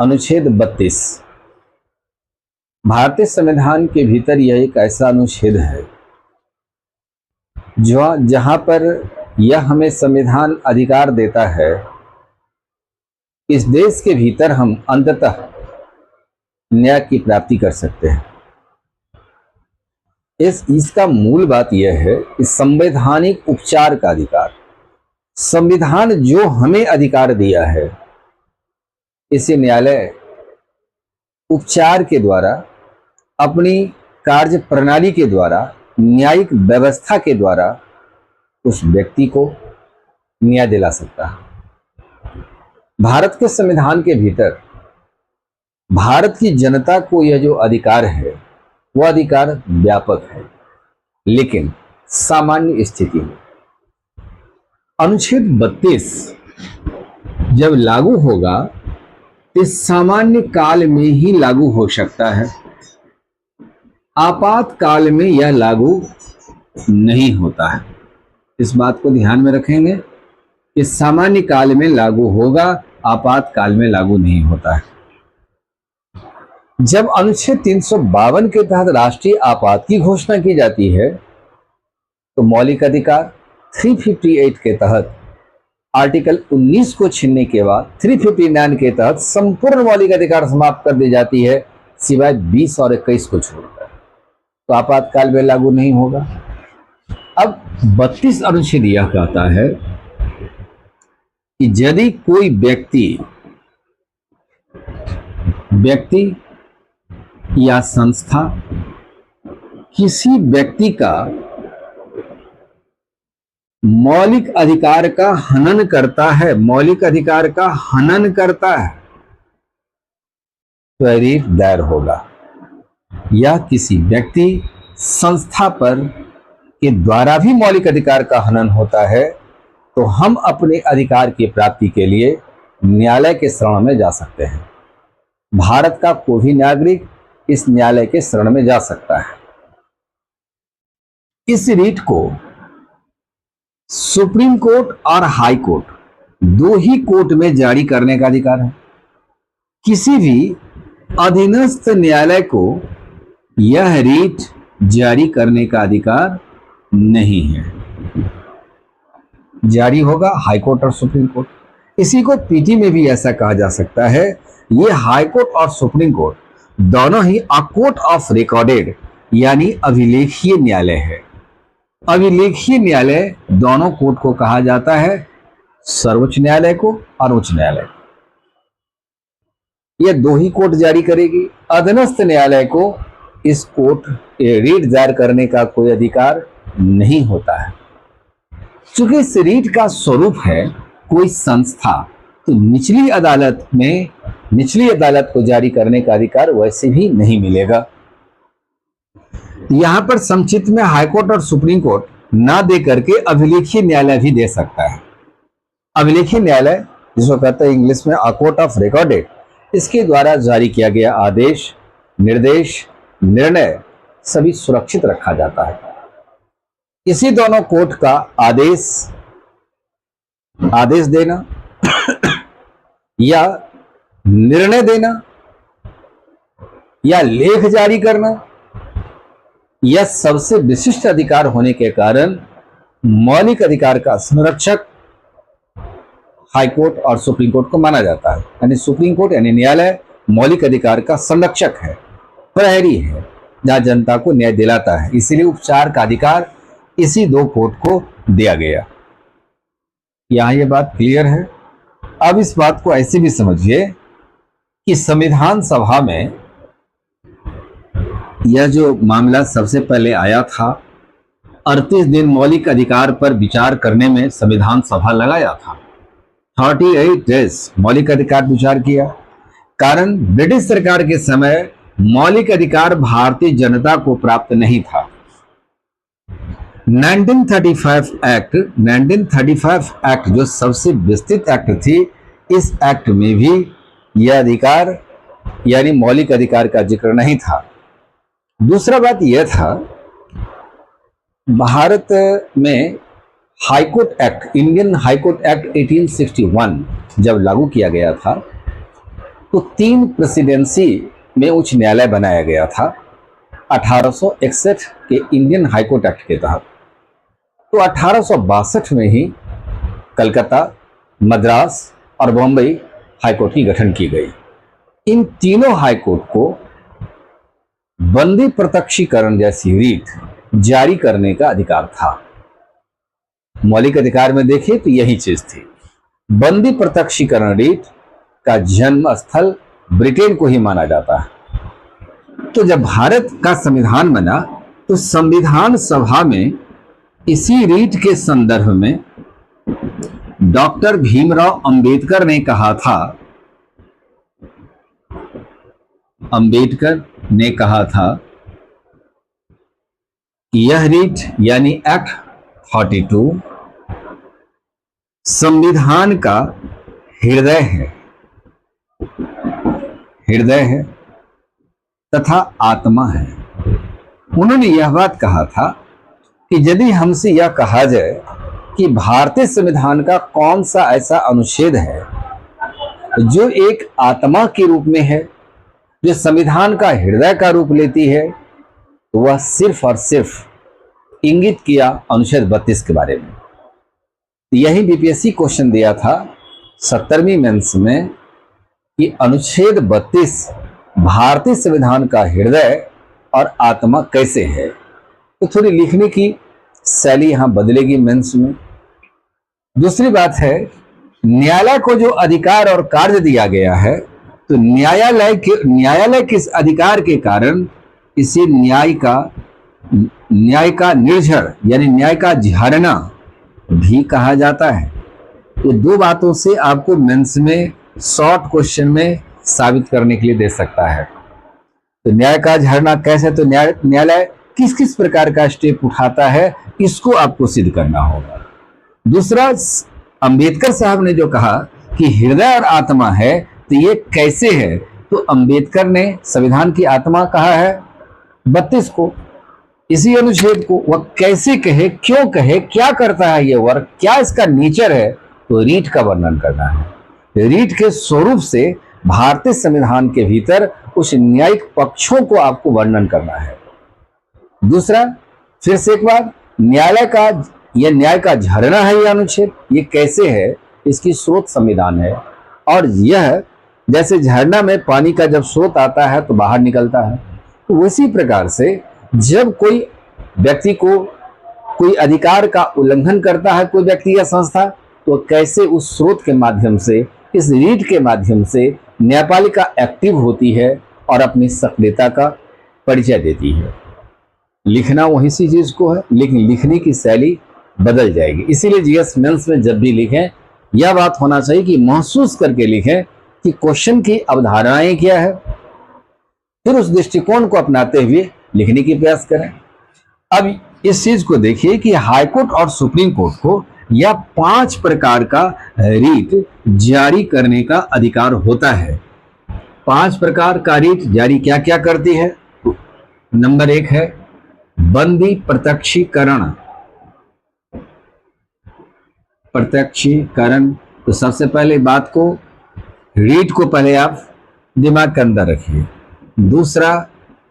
अनुच्छेद 32 भारतीय संविधान के भीतर यह एक ऐसा अनुच्छेद है जो जहां पर यह हमें संविधान अधिकार देता है, इस देश के भीतर हम अंततः न्याय की प्राप्ति कर सकते हैं। इसका मूल बात यह है कि संवैधानिक उपचार का अधिकार, संविधान जो हमें अधिकार दिया है, इसे न्यायालय उपचार के द्वारा, अपनी कार्य प्रणाली के द्वारा, न्यायिक व्यवस्था के द्वारा उस व्यक्ति को न्याय दिला सकता है। भारत के संविधान के भीतर भारत की जनता को यह जो अधिकार है, वह अधिकार व्यापक है, लेकिन सामान्य स्थिति में अनुच्छेद 32 जब लागू होगा तो सामान्य काल में ही लागू हो सकता है। आपातकाल में यह लागू नहीं होता है। इस बात को ध्यान में रखेंगे कि सामान्य काल में लागू होगा, आपातकाल में लागू नहीं होता है। जब अनुच्छेद 352 के तहत राष्ट्रीय आपात की घोषणा की जाती है, तो मौलिक अधिकार 358 के तहत आर्टिकल 19 को छीनने के बाद 359 के तहत संपूर्ण मौलिक अधिकार समाप्त कर दी जाती है, सिवाय 20 और 21 को छोड़कर, तो आपातकाल में लागू नहीं होगा। अब 32 अनुच्छेद यह कहता है कि यदि कोई व्यक्ति या संस्था किसी व्यक्ति का मौलिक अधिकार का हनन करता है, मौलिक अधिकार का हनन करता है, तो रिट दायर होगा। या किसी व्यक्ति संस्था पर के द्वारा भी मौलिक अधिकार का हनन होता है, तो हम अपने अधिकार की प्राप्ति के लिए न्यायालय के शरण में जा सकते हैं। भारत का कोई भी नागरिक इस न्यायालय के शरण में जा सकता है। इस रीट को सुप्रीम कोर्ट और हाई कोर्ट दो ही कोर्ट में जारी करने का अधिकार है। किसी भी अधीनस्थ न्यायालय को यह रीट जारी करने का अधिकार नहीं है। जारी होगा हाई कोर्ट और सुप्रीम कोर्ट। इसी को पीटी में भी ऐसा कहा जा सकता है। ये हाई कोर्ट और सुप्रीम कोर्ट दोनों ही अ कोर्ट ऑफ रिकॉर्डेड यानी अभिलेखीय न्यायालय है। अभिलेखीय न्यायालय दोनों कोर्ट को कहा जाता है, सर्वोच्च न्यायालय को और उच्च न्यायालय को। यह दो ही कोर्ट जारी करेगी। अधीनस्थ न्यायालय को इस कोर्ट रीट दायर करने का कोई अधिकार नहीं होता है। चूंकि इस रीट का स्वरूप है कोई संस्था, तो निचली अदालत को जारी करने का अधिकार वैसे भी नहीं मिलेगा। यहां पर संक्षिप्त में हाईकोर्ट और सुप्रीम कोर्ट ना दे करके अभिलेखीय न्यायालय भी दे सकता है। अभिलेखीय न्यायालय, जिसको कहते हैं इंग्लिश में अ कोर्ट ऑफ रिकॉर्डेड, इसके द्वारा जारी किया गया आदेश, निर्देश, निर्णय सभी सुरक्षित रखा जाता है। इसी दोनों कोर्ट का आदेश देना या निर्णय देना या लेख जारी करना, यह सबसे विशिष्ट अधिकार होने के कारण मौलिक अधिकार का संरक्षक हाई कोर्ट और सुप्रीम कोर्ट को माना जाता है। यानी सुप्रीम कोर्ट यानी न्यायालय मौलिक अधिकार का संरक्षक है, प्रहरी है, जहां जनता को न्याय दिलाता है। इसीलिए उपचार का अधिकार इसी दो कोर्ट को दिया गया। यहां यह बात क्लियर है। अब इस बात को ऐसे भी समझिए कि संविधान सभा में यह जो मामला सबसे पहले आया था, 38 दिन मौलिक अधिकार पर विचार करने में संविधान सभा लगाया था। 38 डेज मौलिक अधिकार विचार किया। कारण ब्रिटिश सरकार के समय मौलिक अधिकार भारतीय जनता को प्राप्त नहीं था। 1935 एक्ट जो सबसे विस्तृत एक्ट थी, इस एक्ट में भी यह अधिकार यानी मौलिक अधिकार का जिक्र नहीं था। दूसरा बात यह था, भारत में high court act, Indian high court act 1861 जब लागू किया गया था, तो 3 प्रेसिडेंसी में उच्च न्यायालय बनाया गया था 1861 के इंडियन हाईकोर्ट एक्ट के तहत। तो 1862 में ही कलकत्ता, मद्रास और बॉम्बे हाईकोर्ट की गठन की गई। इन तीनों हाईकोर्ट को बंदी प्रत्यक्षीकरण जैसी रीट जारी करने का अधिकार था। मौलिक अधिकार में देखें तो यही चीज थी। बंदी प्रत्यक्षीकरण रीट का जन्म स्थल ब्रिटेन को ही माना जाता है। तो जब भारत का संविधान बना तो संविधान सभा में इसी रीट के संदर्भ में डॉक्टर भीमराव अंबेडकर ने कहा था कि यह रीट यानी एक्ट 42 संविधान का हृदय है तथा आत्मा है। उन्होंने यह बात कहा था कि यदि हमसे यह कहा जाए कि भारतीय संविधान का कौन सा ऐसा अनुच्छेद है जो एक आत्मा के रूप में है, जो संविधान का हृदय का रूप लेती है, तो वह सिर्फ और सिर्फ इंगित किया अनुच्छेद 32 के बारे में। यही बीपीएससी क्वेश्चन दिया था 70वीं मेंस में कि अनुच्छेद 32 भारतीय संविधान का हृदय और आत्मा कैसे है। तो थोड़ी लिखने की शैली यहां बदलेगी मेंस में। दूसरी बात है, न्यायालय को जो अधिकार और कार्य दिया गया है, तो न्यायालय किस अधिकार के कारण इसे न्याय का निर्झर यानी न्याय का झरना भी कहा जाता है। ये 2 बातों से आपको मेंस में शॉर्ट क्वेश्चन में साबित करने के लिए दे सकता है। तो न्याय का झरना कैसे, तो न्यायालय किस किस प्रकार का स्टेप उठाता है, इसको आपको सिद्ध करना होगा। दूसरा, अंबेडकर साहब ने जो कहा कि हृदय और आत्मा है, तो ये कैसे है, तो अंबेडकर ने संविधान की आत्मा कहा है 32 को, इसी अनुच्छेद को। वह कैसे कहे, क्यों कहे, क्या करता है ये वर्क, क्या इसका नेचर है, तो रीट का वर्णन करना है। रीट के स्वरूप से भारतीय संविधान के भीतर उस न्यायिक पक्षों को आपको वर्णन करना है। दूसरा, फिर से एक बार, न्याय का झरना है ये अनुच्छेद, ये कैसे है, इसकी स्रोत संविधान है। और यह जैसे झरना में पानी का जब स्रोत आता है तो बाहर निकलता है, तो उसी प्रकार से जब कोई व्यक्ति को कोई अधिकार का उल्लंघन करता है कोई व्यक्ति या संस्था, तो कैसे उस स्रोत के माध्यम से, इस रीट के माध्यम से न्यायपालिका एक्टिव होती है और अपनी सक्रियता का परिचय देती है। लिखना वही सी चीज को है, लेकिन लिखने की शैली बदल जाएगी। इसीलिए जीएस मेंस में जब भी लिखें, यह बात होना चाहिए कि महसूस करके लिखें कि क्वेश्चन की अवधारणाएं क्या है, फिर उस दृष्टिकोण को अपनाते हुए लिखने की प्रयास करें। अब इस चीज को देखिए कि हाईकोर्ट और सुप्रीम कोर्ट को यह 5 प्रकार का रीट जारी करने का अधिकार होता है। 5 प्रकार का रीट जारी क्या क्या करती है। नंबर 1 है बंदी प्रत्यक्षीकरण। तो सबसे पहले बात को, रीट को पहले आप दिमाग के अंदर रखिए। दूसरा,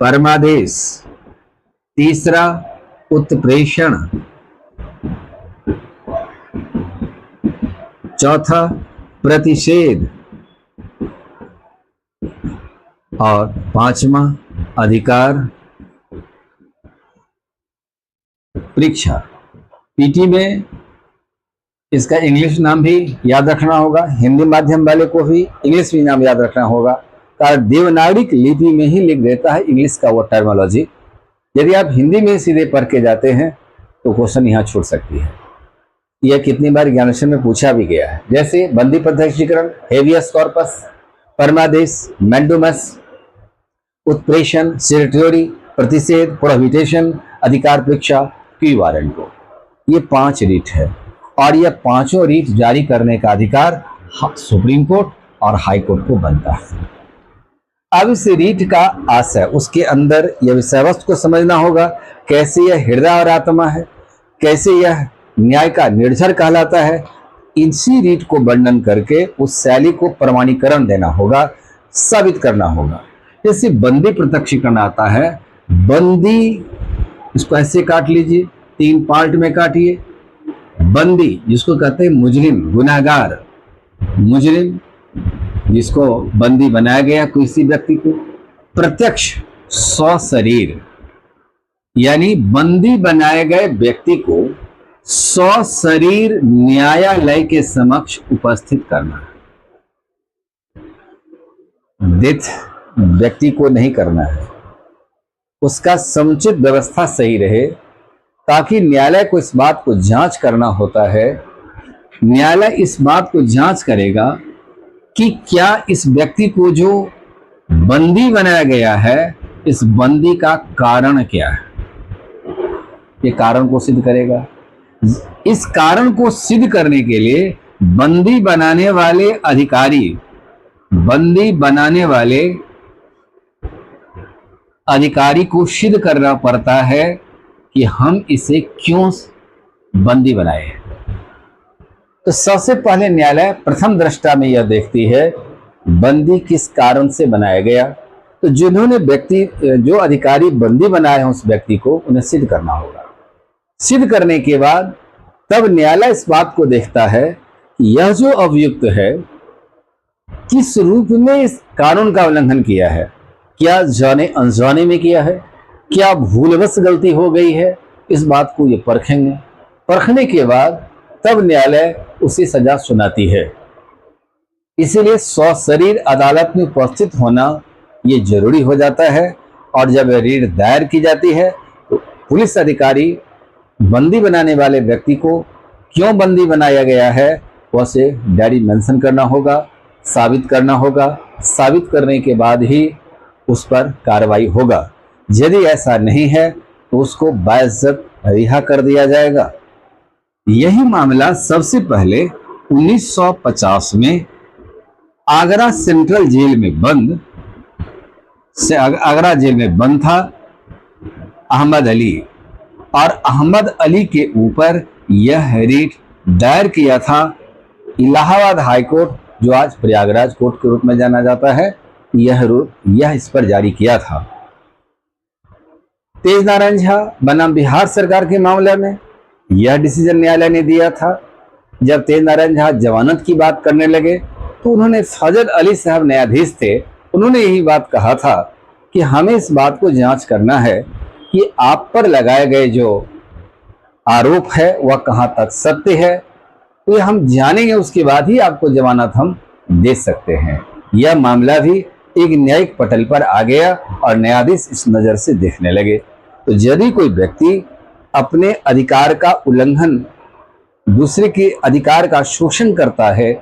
परमादेश। तीसरा, उत्प्रेषण। चौथा, प्रतिषेध। और 5वां, अधिकार परीक्षा। पीटी में इसका इंग्लिश नाम भी याद रखना होगा, हिंदी माध्यम वाले को भी इंग्लिश भी नाम याद रखना होगा, कारण देवनागरी लिपि में ही लिख देता है इंग्लिश का वो टर्मिनोलॉजी। यदि आप हिंदी में सीधे पढ़ के जाते हैं तो क्वेश्चन यहाँ छूट सकती है। यह कितनी बार ज्ञानेश्वर में पूछा भी गया है, जैसे बंदी प्रत्यक्षीकरण, हेवियस कॉर्पस, परमादेश, मैंडुमस, उत्प्रेषण, सेरेटोरी, प्रतिषेध, प्रोहिबिटेशन, अधिकार परीक्षा, क्यू वारंटो। ये 5 रीट है और यह 5 रीट जारी करने का अधिकार सुप्रीम कोर्ट और हाई कोर्ट को बनता है। अब इस रीट का आशय, उसके अंदर यह विषय वस्तु को समझना होगा, कैसे यह हृदय और आत्मा है, कैसे यह न्याय का निर्झर कहलाता है। इसी रीट को वर्णन करके उस शैली को प्रमाणीकरण देना होगा। साबित करना होगा। जैसे बंदी प्रत्यक्षीकरण आता है, बंदी, इसको ऐसे काट लीजिए, 3 पार्ट में काटिए। बंदी जिसको कहते हैं मुजरिम, गुनाहगार, मुजरिम जिसको बंदी बनाया गया किसी व्यक्ति को। प्रत्यक्ष, सशरीर, यानी बंदी बनाए गए व्यक्ति को सशरीर न्यायालय के समक्ष उपस्थित करना। डेथ व्यक्ति को नहीं करना है, उसका समुचित व्यवस्था सही रहे, ताकि न्यायालय को इस बात को जांच करना होता है। न्यायालय इस बात को जांच करेगा कि क्या इस व्यक्ति को जो बंदी बनाया गया है, इस बंदी का कारण क्या है, ये कारण को सिद्ध करेगा। इस कारण को सिद्ध करने के लिए बंदी बनाने वाले अधिकारी, बंदी बनाने वाले अधिकारी को सिद्ध करना पड़ता है कि हम इसे क्यों बंदी बनाए। तो सबसे पहले न्यायालय प्रथम दृष्टा में यह देखती है बंदी किस कारण से बनाया गया। तो जिन्होंने व्यक्ति, जो अधिकारी बंदी बनाए हैं उस व्यक्ति को, उन्हें सिद्ध करना होगा। सिद्ध करने के बाद तब न्यायालय इस बात को देखता है कि यह जो अभियुक्त है किस रूप में इस कानून का उल्लंघन किया है, क्या जाने अनजाने में किया है, क्या भूलवश गलती हो गई है, इस बात को ये परखेंगे। परखने के बाद तब न्यायालय उसे सजा सुनाती है। इसीलिए सशरीर अदालत में उपस्थित होना ये जरूरी हो जाता है। और जब रीट दायर की जाती है तो पुलिस अधिकारी बंदी बनाने वाले व्यक्ति को क्यों बंदी बनाया गया है वह से डायरी मेंशन करना होगा, साबित करना होगा। साबित करने के बाद ही उस पर कार्रवाई होगा। यदि ऐसा नहीं है तो उसको बाइज्जत रिहा कर दिया जाएगा। यही मामला सबसे पहले 1950 में आगरा सेंट्रल जेल में बंद आगरा जेल में बंद था अहमद अली, और अहमद अली के ऊपर यह रिट दायर किया था इलाहाबाद हाई कोर्ट, जो आज प्रयागराज कोर्ट के रूप में जाना जाता है। यह इस पर जारी किया था। तेज नारायण झा बनाम बिहार सरकार के मामले में यह डिसीजन न्यायालय ने दिया था। जब तेज नारायण झा जमानत की बात करने लगे तो उन्होंने, फजल अली साहब न्यायाधीश थे, उन्होंने यही बात कहा था कि हमें इस बात को जांच करना है कि आप पर लगाए गए जो आरोप है वह कहां तक सत्य है, तो यह हम जानेंगे, उसके बाद ही आपको जमानत हम दे सकते हैं। यह मामला भी एक न्यायिक पटल पर आ गया और न्यायाधीश इस नजर से देखने लगे। तो यदि कोई व्यक्ति अपने अधिकार का उल्लंघन, दूसरे के अधिकार का शोषण करता है,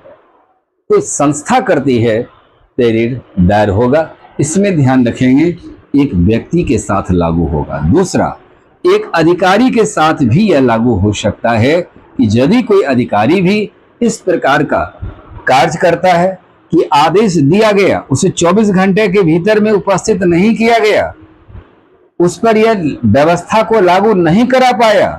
कोई संस्था करती है, तो रिट दायर होगा। इसमें ध्यान रखेंगे, एक व्यक्ति के साथ लागू होगा। दूसरा, एक अधिकारी के साथ भी यह लागू हो सकता है कि यदि कोई अधिकारी भी इस प्रकार का कार्य करता है कि आदेश दिया गया, उसे 24 घंटे के भीतर में उपस्थित नहीं किया गया, उस पर यह व्यवस्था को लागू नहीं करा पाया,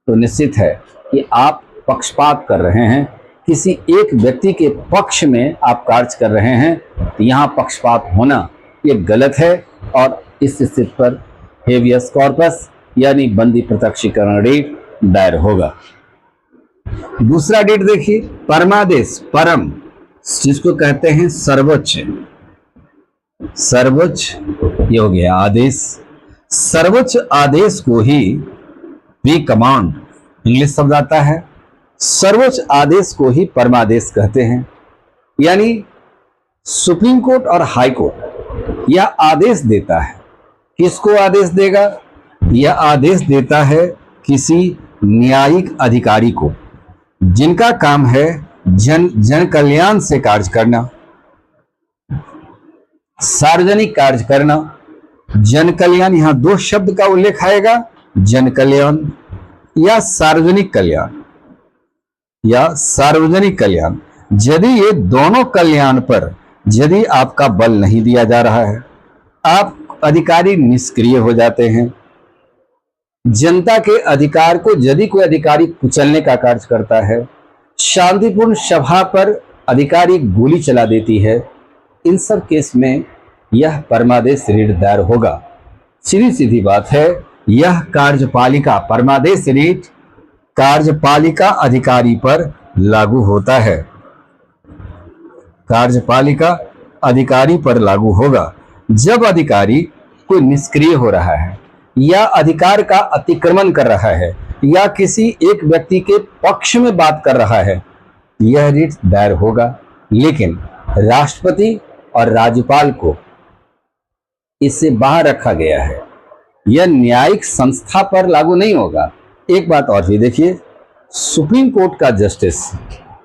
तो निश्चित है कि आप पक्षपात कर रहे हैं, किसी एक व्यक्ति के पक्ष में आप कार्य कर रहे हैं। तो यहाँ पक्षपात होना ये गलत है और इस स्थिति पर हेबियस कॉर्पस यानी बंदी प्रत्यक्षीकरण रिट दायर होगा। दूसरा रिट देखिए, परमादेश, परम, जिसको कहते हैं सर्वोच्च। सर्वोच्च ये हो गया आदेश। सर्वोच्च आदेश को ही वी कमांड इंग्लिश शब्द आता है। सर्वोच्च आदेश को ही परमादेश कहते हैं। यानी सुप्रीम कोर्ट और हाई कोर्ट यह आदेश देता है। किसको आदेश देगा? यह आदेश देता है किसी न्यायिक अधिकारी को, जिनका काम है जन कल्याण से कार्य करना, सार्वजनिक कार्य करना। जन कल्याण, यहां दो शब्द का उल्लेख आएगा, जन कल्याण या सार्वजनिक कल्याण या सार्वजनिक कल्याण। यदि ये दोनों कल्याण पर यदि आपका बल नहीं दिया जा रहा है, आप अधिकारी निष्क्रिय हो जाते हैं। जनता के अधिकार को यदि कोई अधिकारी कुचलने का कार्य करता है, शांतिपूर्ण सभा पर अधिकारी गोली चला देती है, इन सब केस में यह परमादेश रीट दायर होगा। सीधी सीधी बात है, यह कार्यपालिका परमादेश रीट कार्यपालिका अधिकारी पर लागू होता है, कार्यपालिका अधिकारी पर लागू होगा। जब अधिकारी कोई निष्क्रिय हो रहा है या अधिकार का अतिक्रमण कर रहा है या किसी एक व्यक्ति के पक्ष में बात कर रहा है, यह रिट दायर होगा। लेकिन राष्ट्रपति और राज्यपाल को इससे बाहर रखा गया है, यह न्यायिक संस्था पर लागू नहीं होगा। एक बात और भी देखिए, सुप्रीम कोर्ट का जस्टिस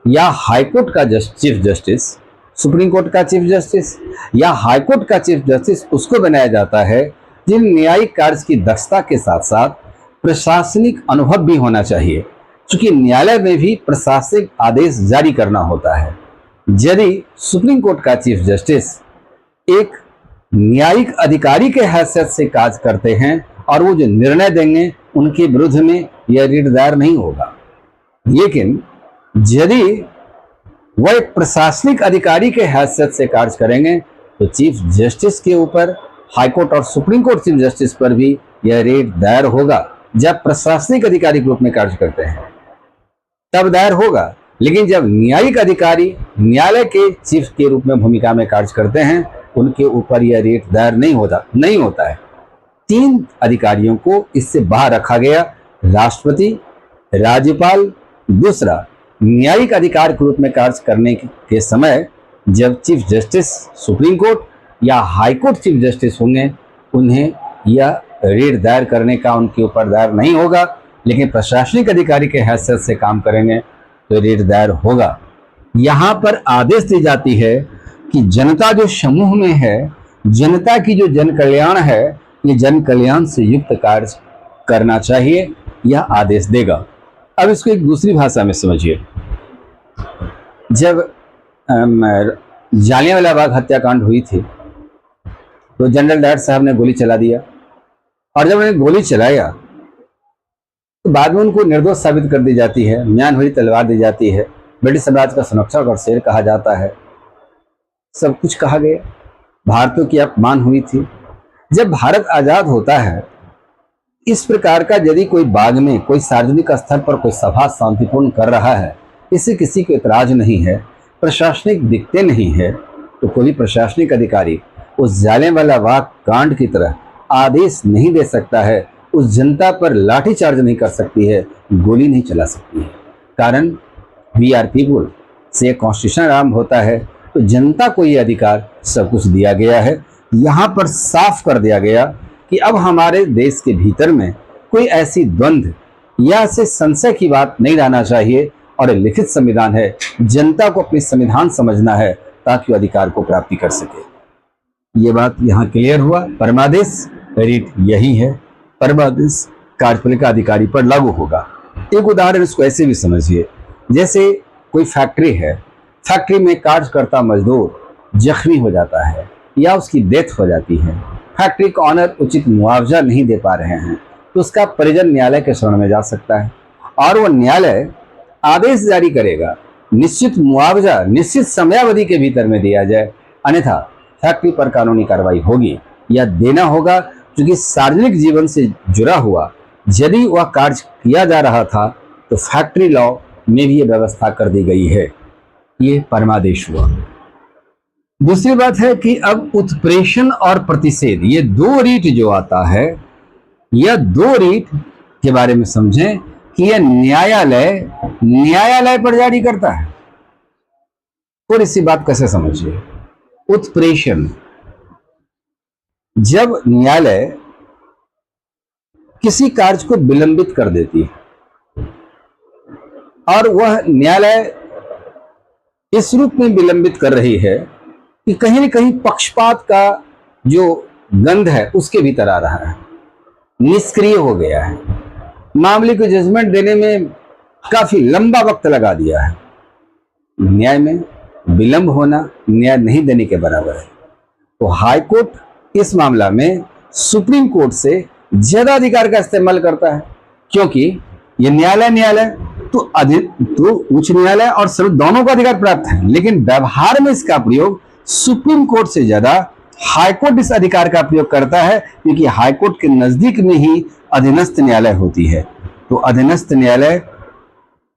या हाई कोर्ट का चीफ जस्टिस, सुप्रीम कोर्ट का चीफ जस्टिस या हाई कोर्ट का चीफ जस्टिस उसको बनाया जाता है जिन न्यायिक कार्य की दक्षता के साथ साथ प्रशासनिक अनुभव भी होना चाहिए, क्योंकि न्यायालय में भी प्रशासनिक आदेश जारी करना होता है। यदि सुप्रीम कोर्ट का चीफ जस्टिस एक न्यायिक अधिकारी के हैसियत से कार्य करते हैं और वो जो निर्णय देंगे उनके विरुद्ध में यह रिट दायर नहीं होगा। लेकिन यदि वह एक प्रशासनिक अधिकारी के हैसियत से कार्य करेंगे तो चीफ जस्टिस के ऊपर हाईकोर्ट और सुप्रीम कोर्ट चीफ जस्टिस पर भी यह रिट दायर होगा। जब प्रशासनिक अधिकारी के रूप में कार्य करते हैं तब दायर होगा, लेकिन जब न्यायिक अधिकारी न्यायालय के चीफ के रूप में भूमिका में कार्य करते हैं उनके ऊपर यह रिट दायर नहीं होता है। 3 अधिकारियों को इससे बाहर रखा गया, राष्ट्रपति, राज्यपाल, दूसरा न्यायिक अधिकार के रूप में कार्य करने के समय जब चीफ जस्टिस सुप्रीम कोर्ट या हाई कोर्ट चीफ जस्टिस होंगे उन्हें यह रिट दायर करने का उनके ऊपर दायर नहीं होगा, लेकिन प्रशासनिक अधिकारी के हैसियत से काम करेंगे तो रिट दायर होगा। यहाँ पर आदेश दी जाती है कि जनता जो समूह में है, जनता की जो जन कल्याण है, ये जन कल्याण से युक्त कार्य करना चाहिए, यह आदेश देगा। अब इसको एक दूसरी भाषा में समझिए। जब जालियांवाला बाग हत्याकांड हुई थी तो जनरल डायर साहब ने गोली चला दिया, और जब उन्हें गोली चलाया तो बाद में उनको निर्दोष साबित कर दी जाती है, म्यान हुई तलवार दी जाती है, ब्रिटिश साम्राज्य का संरक्षक और शेर कहा जाता है, सब कुछ कहा गया, भारतीयों की अपमान हुई थी। जब भारत आजाद होता है इस प्रकार का यदि कोई बाग में कोई सार्वजनिक स्तर पर कोई सभा शांतिपूर्ण कर रहा है, इससे किसी को इतराज नहीं है, प्रशासनिक दिक्कतें नहीं है, तो कोई प्रशासनिक अधिकारी उस जालियांवाला बाग कांड की तरह आदेश नहीं दे सकता है, उस जनता पर लाठीचार्ज नहीं कर सकती है, गोली नहीं चला सकती है। कारण वी आर पीपुल से कॉन्स्टिट्यूशन आरंभ होता है, तो जनता को ये अधिकार सब कुछ दिया गया है। यहाँ पर साफ कर दिया गया कि अब हमारे देश के भीतर में कोई ऐसी द्वंद्व या ऐसे संशय की बात नहीं रहना चाहिए, और लिखित संविधान है, जनता को अपनी संविधान समझना है ताकि वो अधिकार को प्राप्ति कर सके। ये बात यहाँ क्लियर हुआ। परमादेश रिट यही है, परमादेश कार्यपालिका अधिकारी पर लागू होगा। एक उदाहरण इसको ऐसे भी समझिए, जैसे कोई फैक्ट्री है, फैक्ट्री में कार्यकर्ता मजदूर जख्मी हो जाता है या उसकी डेथ हो जाती है, फैक्ट्री का ऑनर उचित मुआवजा नहीं दे पा रहे हैं, तो उसका परिजन न्यायालय के शरण में जा सकता है और वो न्यायालय आदेश जारी करेगा, निश्चित मुआवजा निश्चित समयावधि के भीतर में दिया जाए, अन्यथा फैक्ट्री पर कानूनी कार्रवाई होगी या देना होगा, क्योंकि सार्वजनिक जीवन से जुड़ा हुआ यदि वह कार्य किया जा रहा था तो फैक्ट्री लॉ में भी ये व्यवस्था कर दी गई है। ये परमादेश हुआ। दूसरी बात है कि अब उत्प्रेषण और प्रतिषेध, ये 2 रीट जो आता है, यह 2 रीट के बारे में समझें कि यह न्यायालय पर जारी करता है। और इसी बात कैसे समझिए। उत्प्रेषण, जब न्यायालय किसी कार्य को विलंबित कर देती है और वह न्यायालय इस रूप में विलंबित कर रही है कि कहीं न कहीं पक्षपात का जो गंध है उसके भीतर आ रहा है, निष्क्रिय हो गया है, मामले को जजमेंट देने में काफी लंबा वक्त लगा दिया है, न्याय में विलंब होना न्याय नहीं देने के बराबर है। तो हाई कोर्ट इस मामला में सुप्रीम कोर्ट से ज्यादा अधिकार का इस्तेमाल करता है, क्योंकि ये न्यायालय तो उच्च न्यायालय और सर्व दोनों को अधिकार प्राप्त है, लेकिन व्यवहार में इसका प्रयोग सुप्रीम कोर्ट से ज्यादा हाई कोर्ट इस अधिकार का प्रयोग करता है, क्योंकि हाई कोर्ट के नजदीक में ही अधीनस्थ न्यायालय होती है। तो अधीनस्थ न्यायालय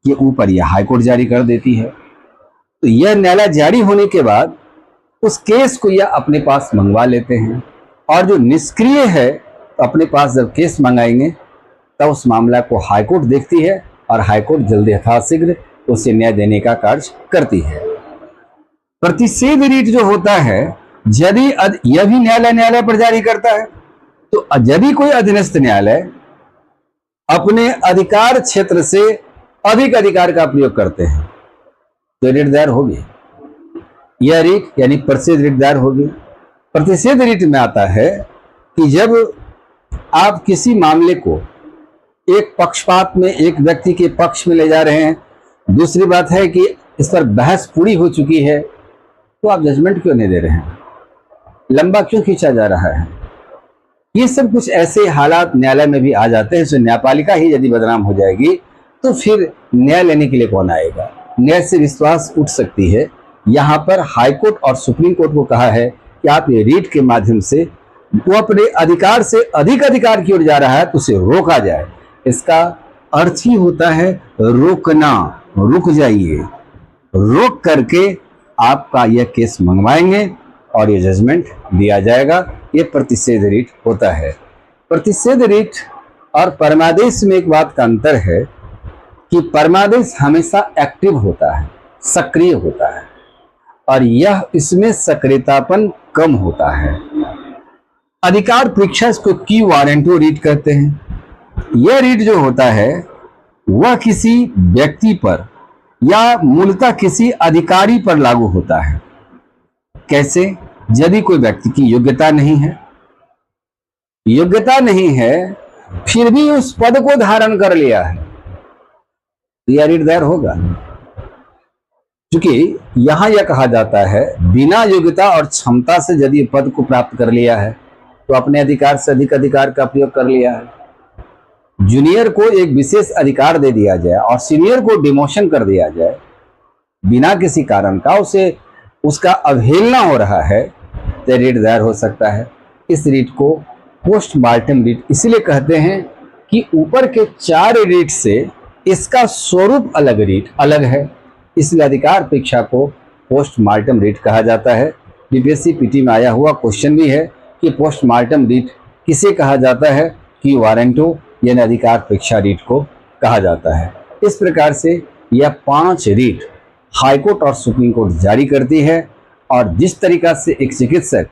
के ऊपर यह हाई कोर्ट जारी कर देती है। तो यह न्यायालय जारी होने के बाद उस केस को यह अपने पास मंगवा लेते हैं, और जो निष्क्रिय है तो अपने पास जब केस मंगाएंगे तब उस मामला को हाई कोर्ट देखती है, और हाई कोर्ट जल्दी यथाशीघ्र उसे न्याय देने का कार्य करती है। प्रतिषेध रीट जो होता है, यदि यह भी न्यायालय पर जारी करता है, तो यदि कोई अधीनस्थ न्यायालय अपने अधिकार क्षेत्र से अधिक अधिकार का प्रयोग करते हैं तो रीट दायर होगी। यह रीट यानी प्रतिषेध रीट दायर होगी। प्रतिषेध रीट में आता है कि जब आप किसी मामले को एक पक्षपात में एक व्यक्ति के पक्ष में ले जा रहे हैं, दूसरी बात है कि इस पर बहस पूरी हो चुकी है, तो आप जजमेंट क्यों नहीं दे रहे हैं, लंबा क्यों खींचा जा रहा है। ये सब कुछ ऐसे हालात न्यायालय में भी आ जाते हैं। न्यायपालिका ही यदि बदनाम हो जाएगी तो फिर न्याय लेने के लिए कौन आएगा। न्याय से विश्वास उठ सकती है। यहाँ पर हाई कोर्ट और सुप्रीम कोर्ट को कहा है कि आप ये रीट के माध्यम से वो अपने अधिकार से अधिक अधिकार की ओर जा रहा है तो उसे रोका जाए। इसका अर्थ ही होता है रोकना। रुक जाइए, रोक करके आपका यह केस मंगवाएंगे और ये जजमेंट दिया जाएगा। ये प्रतिषेध रीट होता है। प्रतिषेध रीट और परमादेश में एक बात का अंतर है कि परमादेश हमेशा एक्टिव होता है, सक्रिय होता है, और यह इसमें सक्रियतापन कम होता है। अधिकार परीक्षा इसको की वारंटो रीट कहते हैं। यह रीट जो होता है वह किसी व्यक्ति पर या मूलतः किसी अधिकारी पर लागू होता है। कैसे? यदि कोई व्यक्ति की योग्यता नहीं है फिर भी उस पद को धारण कर लिया है तो यह रीट दायर होगा। क्योंकि यहां यह कहा जाता है बिना योग्यता और क्षमता से यदि पद को प्राप्त कर लिया है तो अपने अधिकार से अधिक अधिकार का प्रयोग कर लिया है। जूनियर को एक विशेष अधिकार दे दिया जाए और सीनियर को डिमोशन कर दिया जाए बिना किसी कारण का, उसे उसका अवहेलना हो रहा है तो रीट दायर हो सकता है। इस रीट को पोस्टमार्टम रीट इसलिए कहते हैं कि ऊपर के 4 रीट से इसका स्वरूप अलग है, इसलिए अधिकार परीक्षा को पोस्टमार्टम रीट कहा जाता है। बीपीएससी पीटी में आया हुआ क्वेश्चन भी है कि पोस्टमार्टम रीट किसे कहा जाता है, कि वारंटो यानी अधिकार परीक्षा रीट को कहा जाता है। इस प्रकार से यह 5 रीट हाई कोर्ट और सुप्रीम कोर्ट जारी करती है, और जिस तरीका से एक चिकित्सक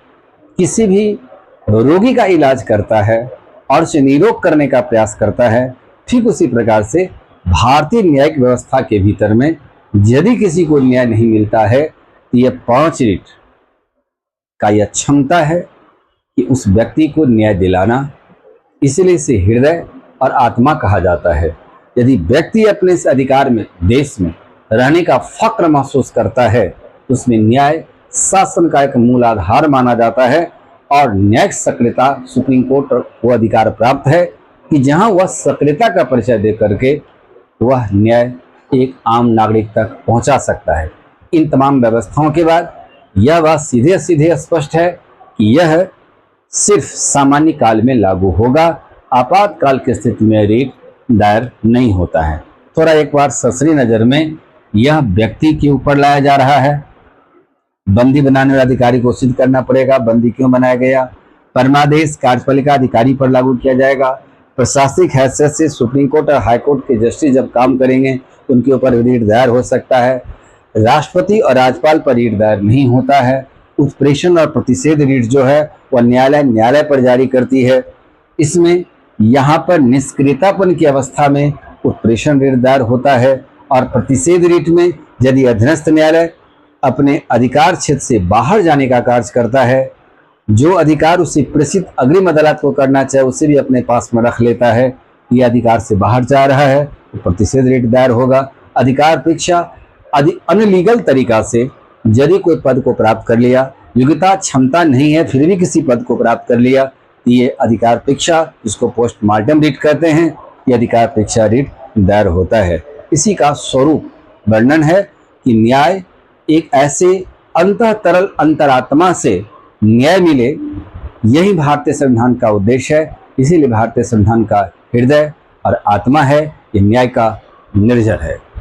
किसी भी रोगी का इलाज करता है और उसे निरोग करने का प्रयास करता है, ठीक उसी प्रकार से भारतीय न्यायिक व्यवस्था के भीतर में यदि किसी को न्याय नहीं मिलता है तो यह 5 रीट का यह क्षमता है कि उस व्यक्ति को न्याय दिलाना। इसलिए इसे हृदय और आत्मा कहा जाता है। यदि व्यक्ति अपने इस अधिकार में, देश में रहने का फक्र महसूस करता है तो उसमें न्याय शासन का एक मूल आधार माना जाता है, और न्यायिक सक्रियता सुप्रीम कोर्ट को अधिकार प्राप्त है कि जहां वह सक्रियता का परिचय दे करके वह न्याय एक आम नागरिक तक पहुंचा सकता है। इन तमाम व्यवस्थाओं के बाद यह बात सीधे सीधे स्पष्ट है कि यह सिर्फ सामान्य काल में लागू होगा, आपातकाल की स्थिति में रीट दायर नहीं होता है। थोड़ा एक बार सरसरी नजर में यह व्यक्ति के ऊपर लाया जा रहा है। बंदी बनाने वाले अधिकारी को सिद्ध करना पड़ेगा बंदी क्यों बनाया गया। परमादेश कार्यपालिका अधिकारी पर लागू किया जाएगा। प्रशासनिक हैसियत से सुप्रीम कोर्ट और हाई कोर्ट के जस्टिस जब काम करेंगे तो उनके ऊपर रीट दायर हो सकता है। राष्ट्रपति और राज्यपाल पर रीट दायर नहीं होता है। उत्प्रेषण और प्रतिषेध रीट जो है वह न्यायालय पर जारी करती है। इसमें यहाँ पर निष्क्रियतापन की अवस्था में उत्प्रेषण रीट दायर होता है, और प्रतिषेध रीट में यदि अधीनस्थ न्यायालय अपने अधिकार क्षेत्र से बाहर जाने का कार्य करता है, जो अधिकार उसे प्रेषित अग्रिम अदालत को करना चाहे उसे भी अपने पास में रख लेता है, ये अधिकार से बाहर जा रहा है तो प्रतिषेध रीट दायर होगा। अधिकार परीक्षा अनलीगल तरीका से यदि कोई पद को प्राप्त कर लिया, योग्यता क्षमता नहीं है फिर भी किसी पद को प्राप्त कर लिया, तो ये अधिकार परीक्षा जिसको पोस्टमार्टम रीट कहते हैं, ये अधिकार परीक्षा रीट दायर होता है। इसी का स्वरूप वर्णन है कि न्याय एक ऐसे अंतः तरल अंतरात्मा से न्याय मिले, यही भारतीय संविधान का उद्देश्य है। इसीलिए भारतीय संविधान का हृदय और आत्मा है, ये न्याय का निर्जर है।